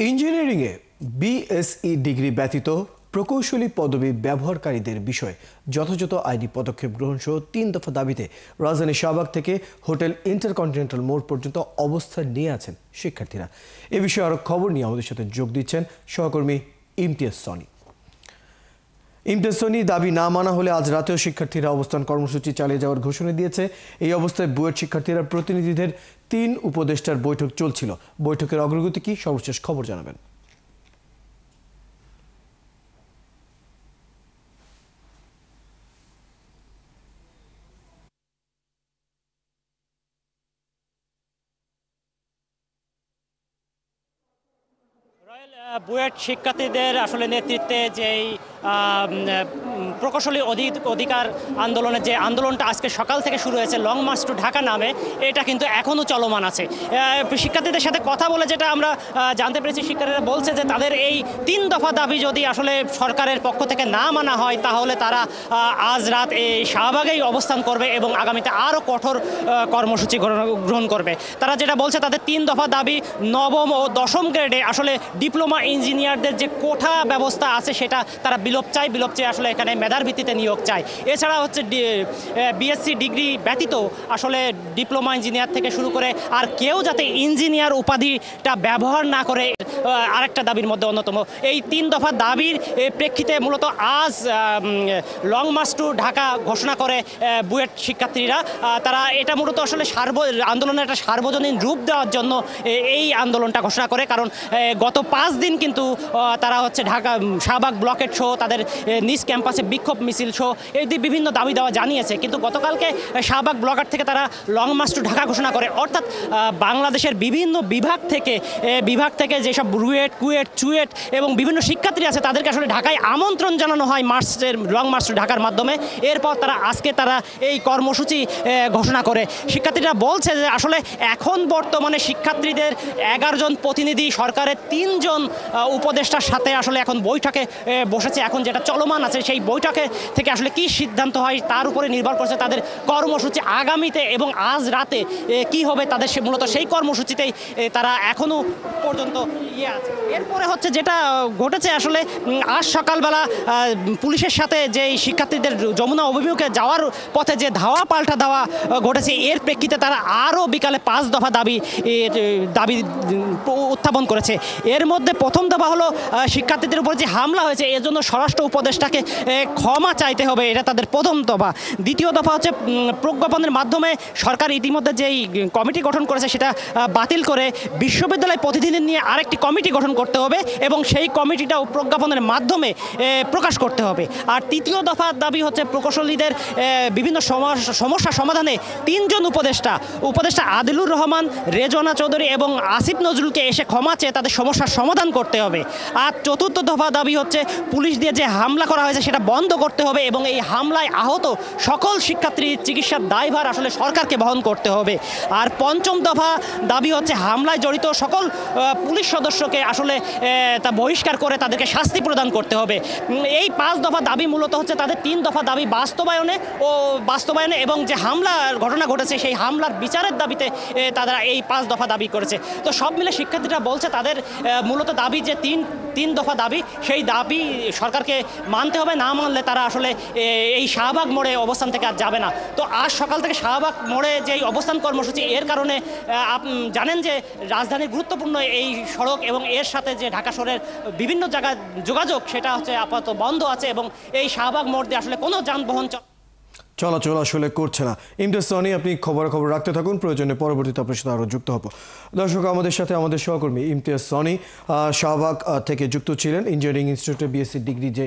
ইঞ্জিনিয়ারিংয়ে BSE degree ব্যতীত প্রকৌশলী পদবি ব্যবহারকারীদের বিষয়ে যথাযথ আইনি পদক্ষেপ গ্রহণ সহ 3 দফা দাবিতে রাজধানী শাহবাগ থেকে হোটেল ইন্টারকন্টিনেন্টাল মোড় পর্যন্ত অবস্থান নিয়ে আছেন শিক্ষার্থীরা। এ বিষয়ে আরো খবর নিয়ে আমাদের সাথে যোগ দিচ্ছেন সহকর্মী ইমতিয়াজ সনি। ইমতিয়াজ সনি, দাবি না মানা হলে আজ রাতেও শিক্ষার্থীরা অবস্থান কর্মসূচি চালিয়ে যাওয়ার ঘোষণা দিয়েছে। এই অবস্থায় বুয়েট শিক্ষার্থীরা প্রতিনিধিদের 3 উপদেষ্টার বৈঠক চলছিল। বৈঠকের অগ্রগতি কি, সর্বশেষ খবর জানাবেন। বুয়েট শিক্ষার্থীদের আসলে নেতৃত্বে যেই প্রকৌশলী অধিকার আন্দোলনের যে আন্দোলনটা আজকে সকাল থেকে শুরু হয়েছে, লং মার্চ টু ঢাকা নামে, এটা কিন্তু এখনও চলমান আছে। শিক্ষার্থীদের সাথে কথা বলে যেটা আমরা জানতে পেরেছি, শিক্ষার্থীরা বলছে যে তাদের এই 3 দফা দাবি যদি আসলে সরকারের পক্ষ থেকে না মানা হয় তাহলে তারা আজ রাত এই শাহবাগেই অবস্থান করবে এবং আগামীতে আরও কঠোর কর্মসূচি গ্রহণ করবে। তারা যেটা বলছে, তাদের 3 দফা দাবি, নবম ও দশম গ্রেডে আসলে ডিপ্লোমা ইঞ্জিনিয়ারদের যে কোঠা ব্যবস্থা আছে সেটা তারা বিলোপ চেয়ে আসলে এখানে মেধার ভিত্তিতে নিয়োগ চায়। এছাড়া হচ্ছে বিএসসি ডিগ্রি ব্যতীত আসলে ডিপ্লোমা ইঞ্জিনিয়ার থেকে শুরু করে আর কেউ যাতে ইঞ্জিনিয়ার উপাধিটা ব্যবহার না করে, আরেকটা দাবির মধ্যে অন্যতম। এই 3 দফা দাবির প্রেক্ষিতে মূলত আজ লং মার্চ টু ঢাকা ঘোষণা করে বুয়েট শিক্ষার্থীরা। তারা এটা মূলত আসলে আন্দোলনের একটা সার্বজনীন রূপ দেওয়ার জন্য এই আন্দোলনটা ঘোষণা করে। কারণ গত 5 দিন কিন্তু তারা হচ্ছে ঢাকা শাহবাগ ব্লকেট সহ তাদের নিজ ক্যাম্পাসে বিক্ষোভ মিছিল সহ এই বিভিন্ন দাবি দেওয়া জানিয়েছে। কিন্তু গতকালকে শাহবাগ ব্লকেট থেকে তারা লং মার্চ টু ঢাকা ঘোষণা করে। অর্থাৎ বাংলাদেশের বিভিন্ন বিভাগ থেকে যেসব রুয়েট, কুয়েট, চুয়েট এবং বিভিন্ন শিক্ষার্থী আছে তাদেরকে আসলে ঢাকায় আমন্ত্রণ জানানো হয় লং মার্চ টু ঢাকার মাধ্যমে। এরপর আজকে তারা এই কর্মসূচি ঘোষণা করে। শিক্ষার্থীরা বলছে যে আসলে এখন বর্তমানে শিক্ষার্থীদের 11 জন প্রতিনিধি সরকারের 3 জন উপদেষ্টার সাথে আসলে এখন বৈঠকে বসেছে। এখন যেটা চলমান আছে সেই বৈঠকে থেকে আসলে কি সিদ্ধান্ত হয় তার উপরে নির্ভর করছে তাদের কর্মসূচি আগামীতে এবং আজ রাতে কি হবে তাদের মূলত সেই কর্মসূচিতেই তারা এখনও পর্যন্ত আছে। এরপরে হচ্ছে যেটা ঘটেছে, আসলে আজ সকালবেলা পুলিশের সাথে যে শিক্ষার্থীদের যমুনা অভিমুখে যাওয়ার পথে যে ধাওয়া পাল্টা ধাওয়া ঘটেছে, এর প্রেক্ষিতে তারা আরও বিকালে 5 দফা দাবি উত্থাপন করেছে। এর মধ্যে প্রথম দফা হলো শিক্ষার্থীদের উপর যে হামলা হয়েছে এর জন্য স্বরাষ্ট্র উপদেষ্টাকে ক্ষমা চাইতে হবে, এটা তাদের প্রথম দফা। দ্বিতীয় দফা হচ্ছে প্রজ্ঞাপনের মাধ্যমে সরকার ইতিমধ্যে যেই কমিটি গঠন করেছে সেটা বাতিল করে বিশ্ববিদ্যালয় প্রতিনিধিদের নিয়ে আরেকটি কমিটি গঠন করতে হবে এবং সেই কমিটিটাও প্রজ্ঞাপনের মাধ্যমে প্রকাশ করতে হবে। আর তৃতীয় দফার দাবি হচ্ছে প্রকৌশলীদের বিভিন্ন সমস্যা সমাধানে 3 জন উপদেষ্টা আদিলুর রহমান, রেজওয়ানা চৌধুরী এবং আসিফ নজরুলকে এসে ক্ষমা চেয়ে তাদের সমস্যার সমাধান করতে হবে। আর চতুর্থ দফা দাবি হচ্ছে পুলিশ দিয়ে যে হামলা করা হয়েছে সেটা বন্ধ করতে হবে এবং এই হামলায় আহত সকল শিক্ষার্থীর চিকিৎসার দায়ভার আসলে সরকারকে বহন করতে হবে। আর পঞ্চম দফা দাবি হচ্ছে হামলায় জড়িত সকল পুলিশ সদস্যকে আসলে তা বহিষ্কার করে তাদেরকে শাস্তি প্রদান করতে হবে। এই 5 দফা দাবি মূলত হচ্ছে তাদের 3 দফা দাবি বাস্তবায়নে এবং যে হামলার ঘটনা ঘটেছে সেই হামলার বিচারের দাবিতে তারা এই 5 দফা দাবি করেছে। তো সব মিলে শিক্ষার্থীরা বলছে তাদের মূলত দাবি যে 3 দফা দাবি, সেই দাবি সরকারকে মানতে হবে, না মানলে তারা আসলে এই শাহবাগ মোড়ে অবস্থান থেকে আর যাবে না। তো আজ সকাল থেকে শাহবাগ মোড়ে যেই অবস্থান কর্মসূচি, এর কারণে জানেন যে রাজধানীর গুরুত্বপূর্ণ এই সড়ক এবং এর সাথে যে ঢাকা শহরের বিভিন্ন জায়গায় যোগাযোগ সেটা হচ্ছে আপাতত বন্ধ আছে এবং এই শাহবাগ মোড় দিয়ে আসলে কোনো যানবাহন চলাচল আসলে করছে না। ইমতিয়াজ সনি, আপনি খবর রাখতে থাকুন, প্রয়োজনে পরবর্তীতে আপনার সাথে আরও যুক্ত হব। দর্শক, আমাদের সাথে আমাদের সহকর্মী ইমতিয়াজ সনি শাহবাগ থেকে যুক্ত ছিলেন। ইঞ্জিনিয়ারিং ইনস্টিটিউটে বিএসসি ডিগ্রি যে